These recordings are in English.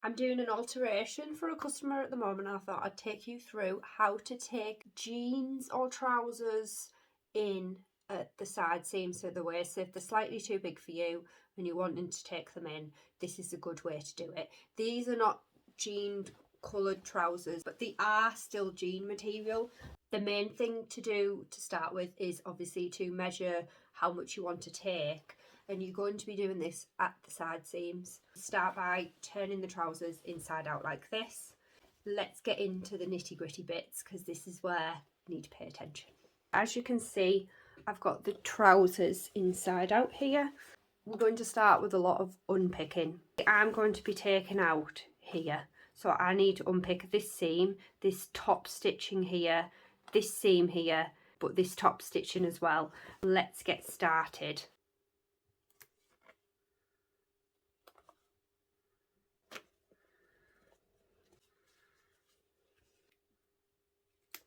I'm doing an alteration for a customer at the moment. I thought I'd take you through how to take jeans or trousers in at the side seams of the waist. So if they're slightly too big for you and you're wanting to take them in, this is a good way to do it. These are not jean coloured trousers, but they are still jean material. The main thing to do to start with is obviously to measure how much you want to take, and you're going to be doing this at the side seams. Start by turning the trousers inside out like this. Let's get into the nitty gritty bits, because this is where you need to pay attention. As you can see, I've got the trousers inside out here. We're going to start with a lot of unpicking. I'm going to be taking out here, so I need to unpick this seam, this top stitching here, this seam here, but this top stitching as well. Let's get started.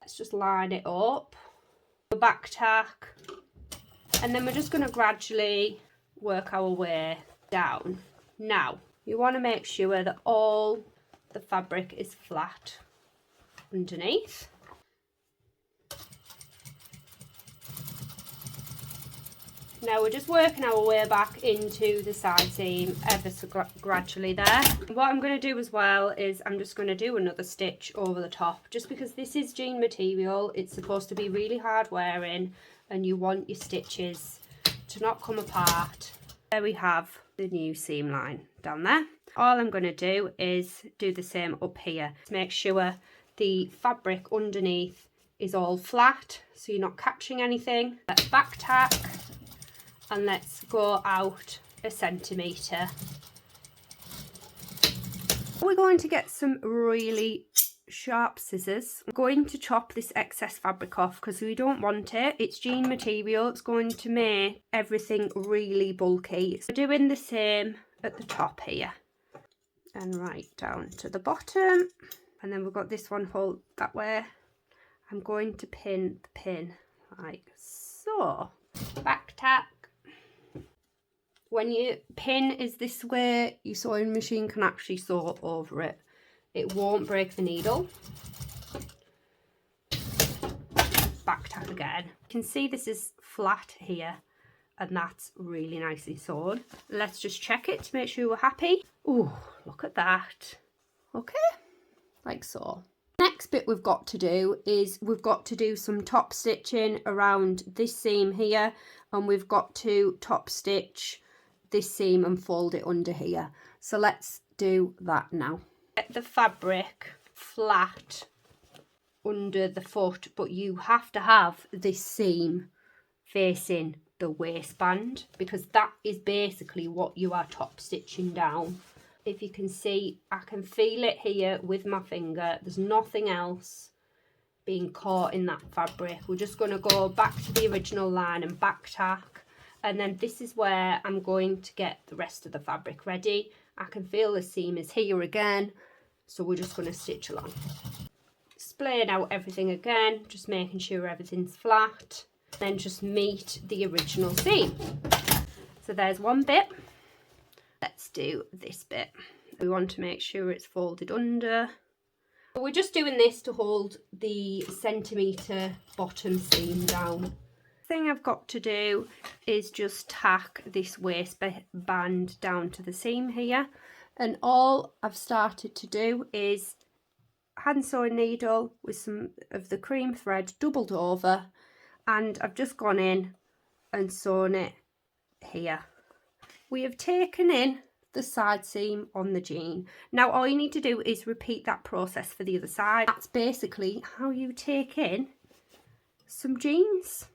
Let's just line it up, back tack, and then we're just going to gradually work our way down. Now, you want to make sure that all the fabric is flat underneath. Now we're just working our way back into the side seam ever so gradually there. What I'm going to do as well is I'm just going to do another stitch over the top, just because this is jean material. It's supposed to be really hard wearing and you want your stitches to not come apart. There we have the new seam line down there. All I'm going to do is do the same up here to make sure the fabric underneath is all flat so you're not catching anything. Let's back tack. And let's go out 1 centimetre. We're going to get some really sharp scissors. I'm going to chop this excess fabric off because we don't want it. It's jean material. It's going to make everything really bulky. So doing the same at the top here. And right down to the bottom. And then we've got this one hold that way. I'm going to pin the pin like so. Back tack. When your pin is this way, your sewing machine can actually sew over it. It won't break the needle. Back tack again. You can see this is flat here, and that's really nicely sewn. Let's just check it to make sure we're happy. Oh, look at that. Okay, like so. Next bit we've got to do is we've got to do some top stitching around this seam here, and we've got to top stitch this seam and fold it under here. So let's do that now. Get the fabric flat under the foot, but you have to have this seam facing the waistband, because that is basically what you are top stitching down. If you can see, I can feel it here with my finger. There's nothing else being caught in that fabric. We're just going to go back to the original line and back tack. And then this is where I'm going to get the rest of the fabric ready. I can feel the seam is here again, so we're just going to stitch along. Splaying out everything again, just making sure everything's flat. Then just meet the original seam. So there's one bit. Let's do this bit. We want to make sure it's folded under. We're just doing this to hold the centimetre bottom seam down. Thing I've got to do is just tack this waistband down to the seam here, and all I've started to do is hand sewing needle with some of the cream thread doubled over, and I've just gone in and sewn it here. We have taken in the side seam on the jean. Now all you need to do is repeat that process for the other side. That's basically how you take in some jeans.